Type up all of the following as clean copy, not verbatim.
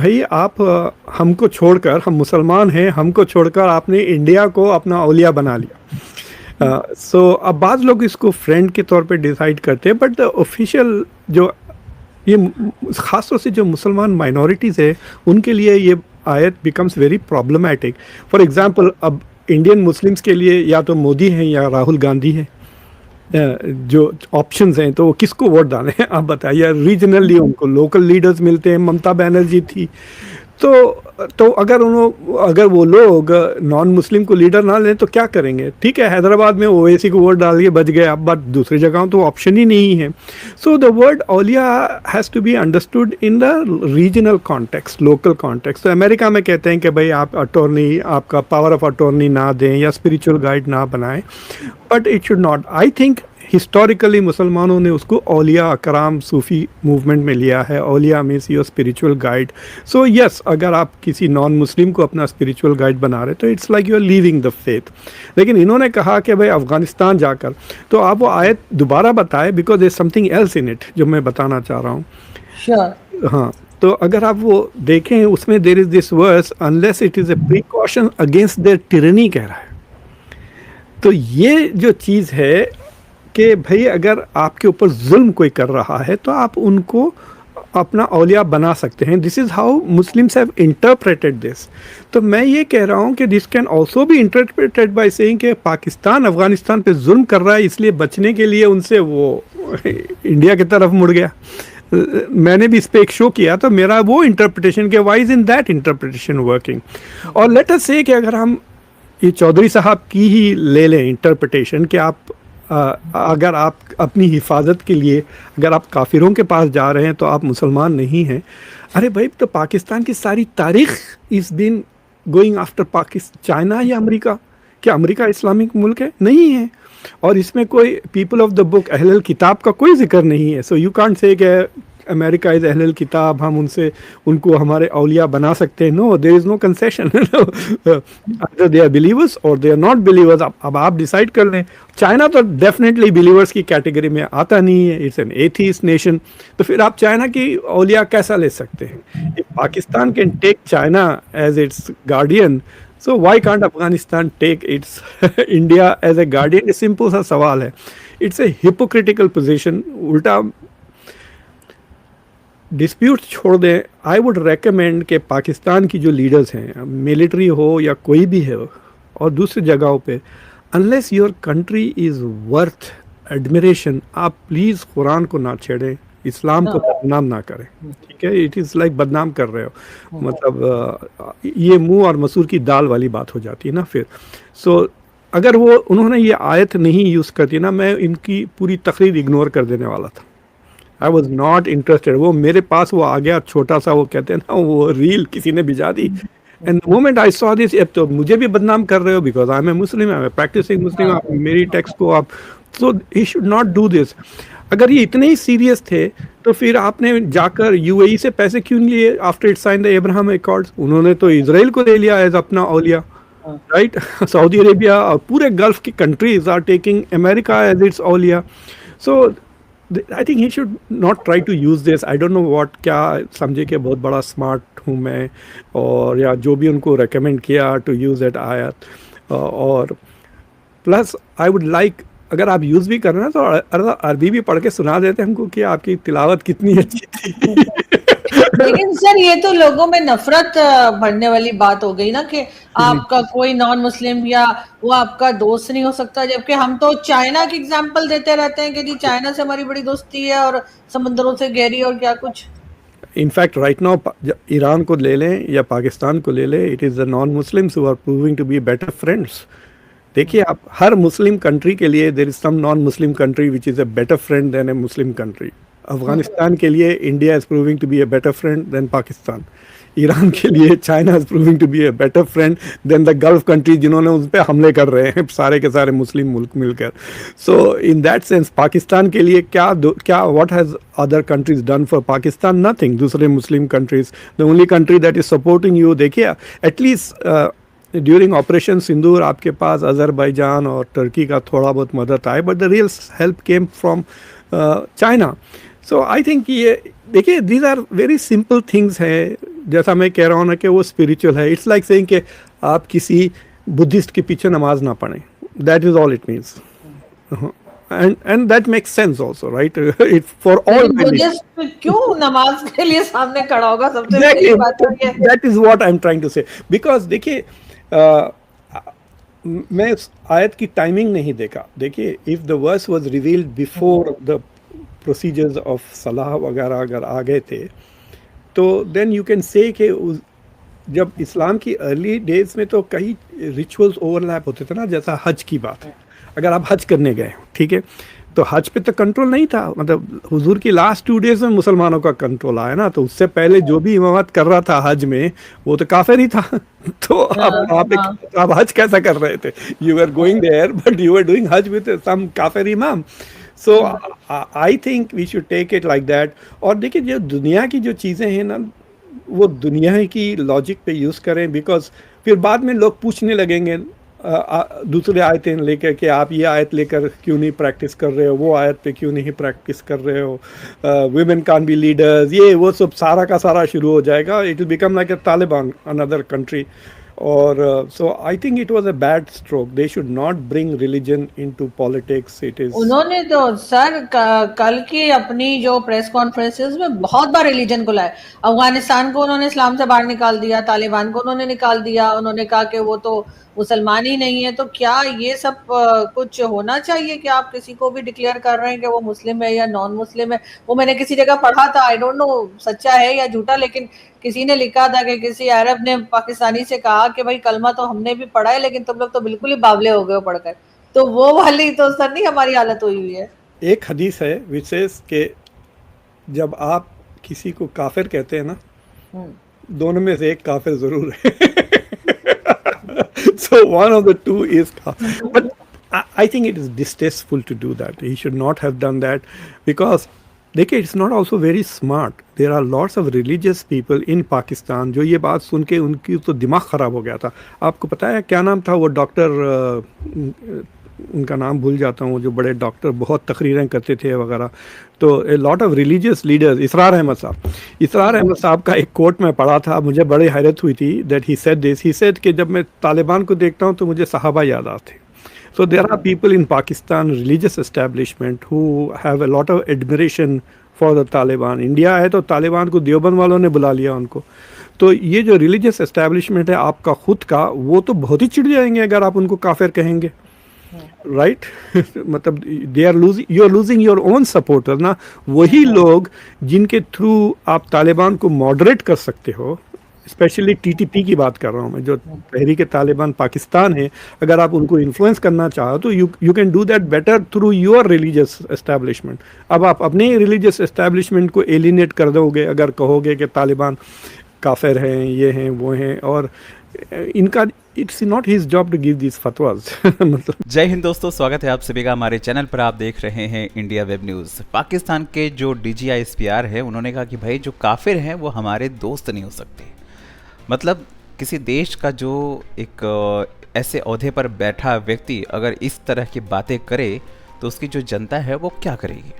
भाई आप हमको छोड़कर, हम मुसलमान हैं, हमको छोड़कर आपने इंडिया को अपना औलिया बना लिया। सो अब बाज़ लोग इसको फ्रेंड के तौर पे डिसाइड करते हैं, बट द ऑफिशियल जो ये ख़ास तौर से जो मुसलमान माइनॉरिटीज़ है उनके लिए ये आयत becomes very problematic. For example अब इंडियन मुस्लिम्स के लिए या तो मोदी हैं या राहुल गांधी हैं, जो ऑप्शंस हैं, तो वो किसको वोट डालें आप बताइए। रीजनली उनको लोकल लीडर्स मिलते हैं, ममता बनर्जी थी, तो अगर वो लोग नॉन मुस्लिम को लीडर ना लें तो क्या करेंगे। ठीक है, हैदराबाद में ओवैसी को वोट डाल के बच गए, अब बट दूसरी जगहों तो ऑप्शन ही नहीं है। सो द वर्ड औलिया has to be understood in the regional context, local context. तो अमेरिका में कहते हैं कि भाई आप अटॉर्नी, आपका पावर ऑफ अटॉर्नी ना दें या स्पिरिचुअल गाइड ना बनाएं, but it should not. I think historically मुसलमानों ने उसको औलिया अकराम सूफ़ी मूवमेंट में लिया है। औलिया means your spiritual guide. So yes, अगर आप किसी नॉन मुस्लिम को अपना स्पिरिचुअल गाइड बना रहे तो it's like you are leaving the faith. लेकिन इन्होंने कहा कि भाई अफ़गानिस्तान जाकर, तो आप वो आयत दोबारा बताएं, because there something else in it जो मैं बताना चाह रहा हूँ। श्योर। हाँ, तो अगर आप वो देखें उसमें there is this verse, unless it is a precaution against their tyranny, कह रहा है। तो ये जो चीज़ है कि भाई अगर आपके ऊपर जुल्म कोई कर रहा है तो आप उनको अपना औलिया बना सकते हैं। This is how Muslims have interpreted this. तो मैं ये कह रहा हूँ कि this can also be interpreted by saying कि पाकिस्तान अफ़गानिस्तान पे जुल्म कर रहा है, इसलिए बचने के लिए उनसे वो इंडिया की तरफ मुड़ गया। मैंने भी इस पे एक शो किया, तो मेरा वो इंटरप्रिटेशन के why is in that interpretation working. और लेट अस से कि अगर हम ये चौधरी साहब की ही ले लें इंटरप्रिटेशन कि आप अगर आप अपनी हिफाजत के लिए अगर आप काफिरों के पास जा रहे हैं तो आप मुसलमान नहीं हैं। अरे भाई, तो पाकिस्तान की सारी तारीख इस दिन गोइंग आफ्टर पाकिस्तान, चाइना या अमेरिका? क्या अमेरिका इस्लामिक मुल्क है? नहीं है। और इसमें कोई पीपल ऑफ द बुक, अहलल किताब का कोई जिक्र नहीं है। सो यू कांट से कि अमेरिका इज़ अहलल किताब, हम उनको हमारे औलिया बना सकते हैं। No, there is no concession. Other they are believers और दे आर नॉट बिलीवर्स। अब आप डिसाइड कर लें। चाइना तो डेफिनेटली बिलीवर्स की कैटेगरी में आता नहीं है, इट्स एन एथीस्ट नेशन। तो फिर आप चाइना की औलिया कैसा ले सकते हैं? If Pakistan can take China as its guardian, so why can't Afghanistan take its India as a guardian? ये सिंपल सा सवाल है। It's a hypocritical position. उल्टा डिस्प्यूट छोड़ दें। आई वुड रेकमेंड कि पाकिस्तान की जो लीडर्स हैं, मिलिट्री हो या कोई भी है और दूसरी जगहों पे, unless your country is worth admiration, आप प्लीज़ कुरान को ना छेड़ें, इस्लाम को बदनाम ना करें। ठीक है, इट इज़ लाइक बदनाम कर रहे हो। मतलब ये मुंह और मसूर की दाल वाली बात हो जाती है ना फिर। सो अगर वो उन्होंने ये आयत नहीं यूज़ करती ना, मैं इनकी पूरी तकरीर इग्नोर कर देने वाला था। I was not interested. वो मेरे पास वो आ गया छोटा सा, वो कहते हैं ना, वो रील किसी ने भिजा दी। And the moment I saw this, तो मुझे भी बदनाम कर रहे हो, because I am a Muslim, I am a practicing Muslim. आप मेरी टेक्स्ट को आप, so he should not do this. अगर ये इतने ही सीरियस थे तो फिर आपने जाकर यूएई से पैसे क्यों लिए after it sign the Abraham Accords? उन्होंने तो इजराइल को ले लिया एज अपना औलिया, राइट? सऊदी अरेबिया और पूरे गल्फ की countries are taking America as its औलिया। So I think he should not try to use this. I don't know what, क्या समझे कि बहुत बड़ा स्मार्ट हूँ मैं, और या जो भी उनको रेकमेंड किया टू यूज़ दैट आयत। और प्लस आई वुड लाइक, अगर आप यूज़ भी कर रहे हैं तो अरबी भी पढ़ के सुना देते हमको कि आपकी तिलावत कितनी अच्छी थी। लेकिन सर ये तो लोगों में नफरत बढ़ने वाली बात हो गई ना कि आपका कोई नॉन मुस्लिम या वो आपका दोस्त नहीं हो सकता, जबकि हम तो चाइना की एग्जांपल देते रहते हैं कि जी चाइना से हमारी बड़ी दोस्ती है और समुद्रों से गहरी और क्या कुछ। इनफैक्ट राइट नाउ ईरान को ले लें या पाकिस्तान को ले लें, it is the non Muslims who are proving to be better friends. देखिए, आप हर मुस्लिम कंट्री के लिए there is some non Muslim country which is a better friend than a Muslim country. Afghanistan के लिए India is proving to be a better friend than Pakistan. Iran के लिए China is proving to be a better friend than the Gulf countries जिन्होंने उस पर हमले कर रहे हैं सारे के सारे मुस्लिम मुल्क मिलकर। So in that sense Pakistan के लिए क्या what has other countries done for Pakistan? Nothing. दूसरे Muslim countries, the only country that is supporting you, देखिए एटलीस्ट ड्यूरिंग ऑपरेशन सिंदूर आपके पास अजरबैजान और टर्की का थोड़ा बहुत मदद आए, but the real help came from China. So I think ये देखिए, these are very simple things है। जैसा मैं कह रहा हूँ ना कि वो स्पिरिचुअल है. इट्स लाइक सेइंग कि आप किसी बुद्धिस्ट के पीछे नमाज ना पढ़ें. That is all it means. And that makes sense also, right? It for all लेकिन बुद्धिस्ट क्यों नमाज के लिए सामने खड़ा होगा, सबसे exactly, पहली बात तो ये है. that is what I'm trying to say. Because देखिए मैं उस आयत की टाइमिंग नहीं देखा. देखिए if the verse was revealed before the procedures of सलाह वगैरह अगर आ गए थे तो then you can say कि जब इस्लाम की अर्ली डेज में तो कई रिचुअल्स ओवरलैप होते थे ना, जैसा हज की बात है. अगर आप हज करने गए, ठीक है, तो हज पे तो कंट्रोल नहीं था. मतलब हुजूर की लास्ट 2 डेज में मुसलमानों का कंट्रोल आया ना, तो उससे पहले जो भी इमामत कर रहा था हज में वो तो काफिर ही था. तो आप हज कैसा कर रहे थे? You are going there but you are doing हज विद सम काफिर इमाम. So I think we should take it like that. और देखिए जो दुनिया की जो चीज़ें हैं ना, वो दुनिया की लॉजिक पे यूज़ करें. बिकॉज फिर बाद में लोग पूछने लगेंगे दूसरे आयतें लेकर कि आप ये आयत लेकर क्यों नहीं प्रैक्टिस कर रहे हो, वो आयत पे क्यों नहीं प्रैक्टिस कर रहे हो, वुमेन कान बी लीडर्स, ये वो सब सारा का सारा शुरू हो जाएगा. It will become like a Taliban, another country. और so I think it was a bad stroke. They should not bring religion into politics. It is उन्होंने तो सर कल की अपनी जो प्रेस कॉन्फ्रेंसेस में बहुत बार रिलीजन को लाए. अफगानिस्तान को उन्होंने इस्लाम से बाहर निकाल दिया, तालिबान को उन्होंने निकाल दिया. उन्होंने कहा कि वो तो मुसलमान ही नहीं है. तो क्या ये सब कुछ होना चाहिए कि आप किसी को भी डिक्लेयर कर रहे हैं कि वो मुस्लिम है या नॉन मुस्लिम है? वो मैंने किसी जगह पढ़ा था, आई डोंट नो सच्चा है या झूठा, लेकिन किसी ने लिखा था कि किसी अरब ने पाकिस्तानी से कहा कि भाई कलमा तो हमने भी पढ़ा है लेकिन तुम लोग तो बिल्कुल ही बावले हो गए हो पढ़कर. तो वो वाली तो सर नहीं हमारी हालत हुई हुई है. एक हदीस है विशेष के जब आप किसी को काफिर कहते हैं ना, दोनों में से एक काफिर जरूर है. So one of the two is kafir. But I think it is distasteful to do that. He should not have done that because देखिए it's not also very smart. There are lots of religious people in Pakistan जो ये बात सुन के उनकी तो दिमाग ख़राब हो गया था. आपको पता है क्या नाम था वो डॉक्टर, उनका नाम भूल जाता हूँ, जो बड़े डॉक्टर बहुत तकरीरें करते थे वगैरह. तो a lot of religious leaders, Israr Ahmad Sahab का एक कोट में पढ़ा था, मुझे बड़ी हैरत हुई थी. That he said this, he said कि जब मैं तालिबान को देखता हूँ तो मुझे सहाबा याद आते. So there are people in Pakistan religious establishment who have a lot of admiration for the Taliban. India है तो तालिबान को देवबंद वालों ने बुला लिया उनको. तो ये जो रिलीजियस एस्टेब्लिशमेंट है आपका खुद का, वो तो बहुत ही चिढ़ जाएंगे अगर आप उनको काफिर कहेंगे. राइट मतलब they are losing, you are losing your own supporter ना. वही लोग जिनके थ्रू आप तालिबान को मॉडरेट कर सकते हो, स्पेशली टीटीपी की बात कर रहा हूँ मैं, जो तहरीक तालिबान पाकिस्तान है, अगर आप उनको इन्फ्लुएंस करना चाहो तो you can do that better through your religious establishment. अब आप अपने रिलीजियस एस्टेब्लिशमेंट को एलिनेट कर दोगे अगर कहोगे कि तालिबान काफिर हैं, ये हैं, वो हैं, और इनका it's not his job to give this फतवाज. मतलब जय हिंद दोस्तों, स्वागत है आप सभी का हमारे चैनल पर. आप देख रहे हैं इंडिया वेब न्यूज़. पाकिस्तान के जो DGISPR है, उन्होंने कहा कि भाई जो काफिर हैं वो हमारे दोस्त नहीं हो सकते. मतलब किसी देश का जो एक ऐसे ओहदे पर बैठा व्यक्ति अगर इस तरह की बातें करे तो उसकी जो जनता है वो क्या करेगी.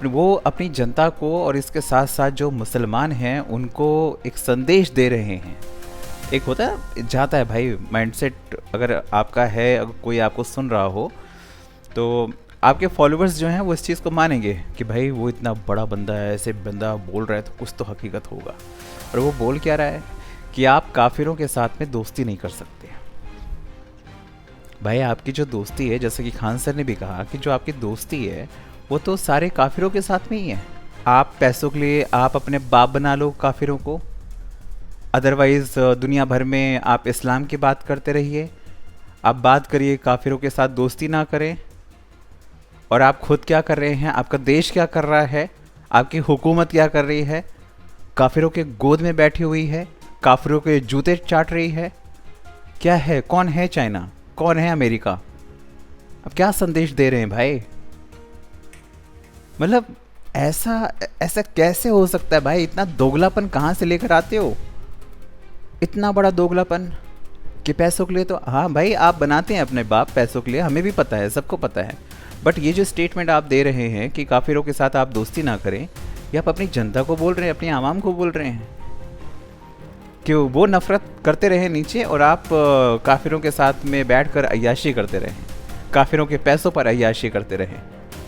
वो अपनी जनता को और इसके साथ साथ जो मुसलमान हैं उनको एक संदेश दे रहे हैं. एक होता है जाता है भाई माइंडसेट, अगर आपका है, अगर कोई आपको सुन रहा हो तो आपके फॉलोअर्स जो हैं वो इस चीज़ को मानेंगे कि भाई वो इतना बड़ा बंदा है, ऐसे बंदा बोल रहा है तो कुछ तो हकीकत होगा. और वो बोल क्या रहा है कि आप काफिरों के साथ में दोस्ती नहीं कर सकते. भाई आपकी जो दोस्ती है, जैसे कि खान सर ने भी कहा कि जो आपकी दोस्ती है वो तो सारे काफिरों के साथ में ही है. आप पैसों के लिए आप अपने बाप बना लो काफिरों को, अदरवाइज़ दुनिया भर में आप इस्लाम की बात करते रहिए. आप बात करिए काफिरों के साथ दोस्ती ना करें. और आप खुद क्या कर रहे हैं, आपका देश क्या कर रहा है, आपकी हुकूमत क्या कर रही है? काफिरों के गोद में बैठी हुई है, काफिरों के जूते चाट रही है. क्या है, कौन है चाइना, कौन है अमेरिका? अब क्या संदेश दे रहे हैं भाई? मतलब ऐसा कैसे हो सकता है भाई? इतना दोगलापन कहाँ से लेकर आते हो? इतना बड़ा दोगलापन कि पैसों के लिए तो हाँ भाई आप बनाते हैं अपने बाप पैसों के लिए, हमें भी पता है, सबको पता है. बट ये जो स्टेटमेंट आप दे रहे हैं कि काफिरों के साथ आप दोस्ती ना करें, ये आप अपनी जनता को बोल रहे हैं, अपनी आवाम को बोल रहे हैं. कि वो नफ़रत करते रहे नीचे और आप काफिरों के साथ में बैठकर अय्याशी करते रहे, काफिरों के पैसों पर अय्याशी करते रहे।